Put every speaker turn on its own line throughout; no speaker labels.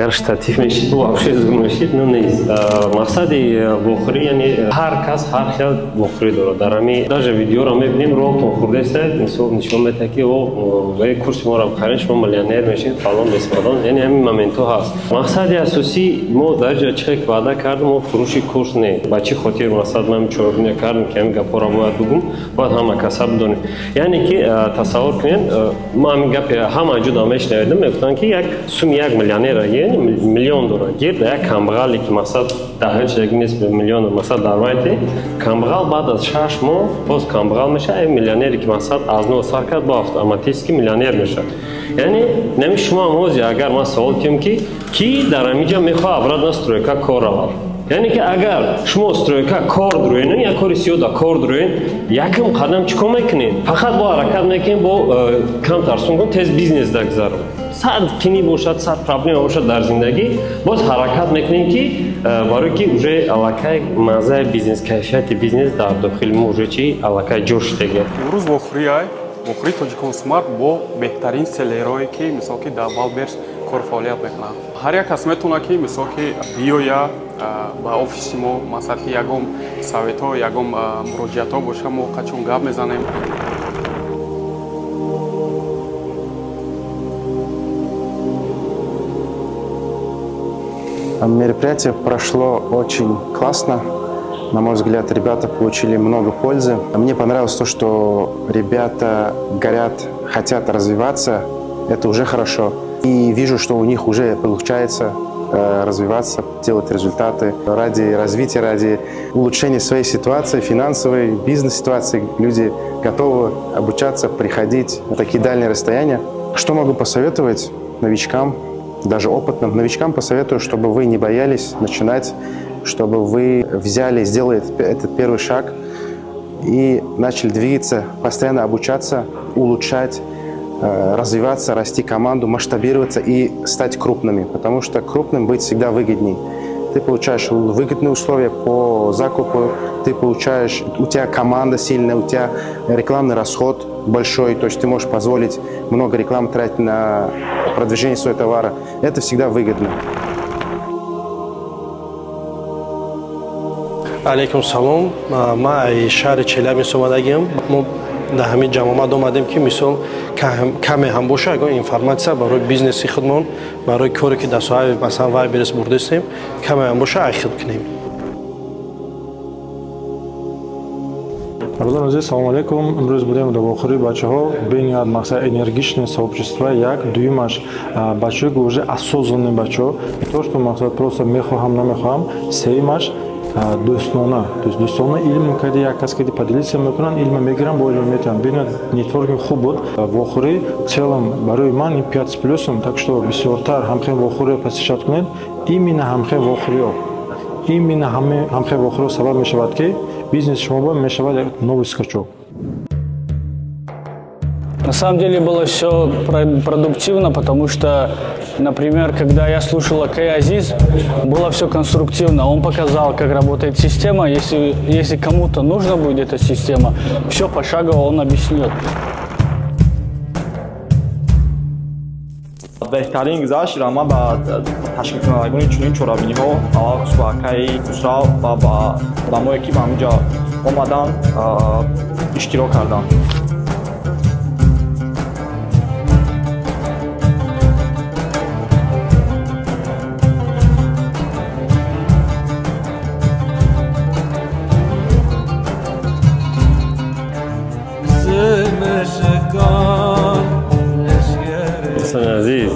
Agar shtativ meshid, вообще зум meshid, ну нест. Мақсади вохӯрӣ, яъне ҳар кас ҳар хел вохӯрӣ дорад. Дар ҳамин даже видеоро мебинем, роҳтон хӯрдест, мисол нишон метаҳад ки вай курси моро бихаред, шумо миллионер мешед, фалон бесфалон, яъне ҳамин моментҳо ҳаст. Мақсади асосӣ мо дар ҷо чихе ки ваъда кардем, мо фурӯши курс не. Ба чӣ хотир масалан ман чорабиния кардам ки ҳамин гапҳоро бояд бигӯм, бояд ҳама каса бидонем. Яъне ки тасаввур кунед, мо ҳамин гапи ҳама ҷуда мешнавидам, мегуфтанд ки як суми як миллионера, яъне миллион дорад. Гирда як камбағале ки масалан даҳачдаги нисб миллион масалан дар вайте, камбағал баъд аз 6 моҳ боз камбағал мешавад, як миллионере ки масалан аз нӯ сар кард, бо автоматически миллионер мешавад. Яъне нами шумо ҳам ҳозир агар ман savol кунам ки дар ҳаминҷо мехоҳад обратно стройка кор равад. Яъне ки агар шумо стройка кор дуроен, як кори сиёда кор дуроен, якм қадам чӣ кор мекунед? Фақат бо ҳаракат мекунед, бо кам тарсун кун, тез бизнес дагзарон. Сад кини бошад, сад проблема бошад дар зиндагӣ, боз ҳаракат мекунем ки барои ки уже аллакай маззаи бизнес, кайфияти бизнес дар дохили мо уже чи аллакай ҷӯш тегад.
Имрӯз вохӯрии Тоҷикон Смарт бо беҳтарин селерое ки мисол ки дар Валберс кор фаъолият мекунад. Ҳар як кас метавона ки мисол ки биёя ба офиси мо, масалан ки ягон советҳо, ягон муроҷиатҳо боша, мо қачон гап мезанем.
Мероприятие прошло очень классно. На мой взгляд, ребята получили много пользы. Мне понравилось то, что ребята горят, хотят развиваться. Это уже хорошо. И вижу, что у них уже получается развиваться, делать результаты ради развития, ради улучшения своей ситуации, финансовой, бизнес-ситуации. Люди готовы обучаться, приходить на такие дальние расстояния. Что могу посоветовать новичкам, даже опытным новичкам посоветую, чтобы вы не боялись начинать, чтобы вы взяли, сделали этот первый шаг и начали двигаться, постоянно обучаться, улучшать, развиваться, расти команду, масштабироваться и стать крупными, потому что крупным быть всегда выгодней. Ты получаешь выгодные условия по закупу, ты получаешь, у тебя команда сильная, у тебя рекламный расход большой, то есть ты можешь позволить много рекламы тратить на продвижение своего товара. Это всегда выгодно.
Алейкум салом. Ма шаҳри Челябинск омадагим. Мо дар ҳамин ҷамъомад омадем ки мисол каме ҳам боша ягон информатсия барои бизнеси худмон, барои коре ки дар соҳаи масалан Вайберс бурдастем, каме ҳам боша айхил кунем.
Бародар азиз, салом алейкум. Имрӯз будем дар вохӯрии бачаҳо бениҳоят мақсад энергичное сообщество, як дуюмаш бачаҳои уже осознанные бачаҳо, то что мақсад просто мехоҳам намехоҳам, сеюмаш дӯстона, то есть дӯстона илм кади як кас кади поделиться мекунанд, илм мегиранд, бо илм метавонанд. Бениҳоят нетворкинг хуб буд. Вохӯрӣ в целом барои ман 5 с плюсом, так что бисёртар ҳамхел вохӯриро посещат кунед. Именно ҳамхел вохӯриро, именно ҳамхел вохӯриро сабаб мешавад ки бизнес шумо мешавад новый скачок.
На самом деле было все продуктивно, потому что, например, когда я слушал Акай Азиз, было все конструктивно. Он показал, как работает система. Если кому-то нужна будет эта система, все пошагово он объяснит.
بهترین گذشت را ما با تشکیل کنندگان چنین چورابینی‌ها آقای سواکای خسرو و با آدمایی که به اینجا اومدن اشتراک کردن.
عزیز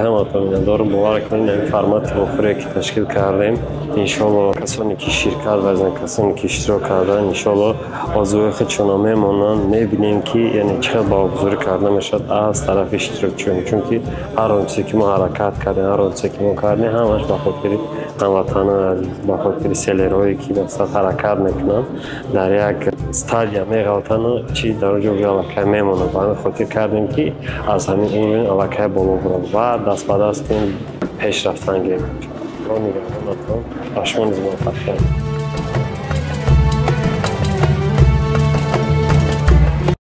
همتون می‌دارم باور کنید این فرمت وفری که تشکیل کردیم انشالله کسانی که شرکت ورزن کسانی که اشتراک کردن انشالله آرزوی خودشون میمونن میبینیم که یعنی چقدر باگذاری کرده میشد از طرف اشتراکچیان چون که هر آنچه که ما حرکت کردیم هر آنچه که ما کردیم همش به خاطر هموطنان عزیز به خاطر سیلرهایی که مثلا حرکت میکنن در یک استادیا میگوتن چی در اونجا علاقه میمونه به خاطر کردیم که از همین اون علاقه بالا برم و دست به دست پیش رفتن گیم. آنیگه آناتون آشمان زمان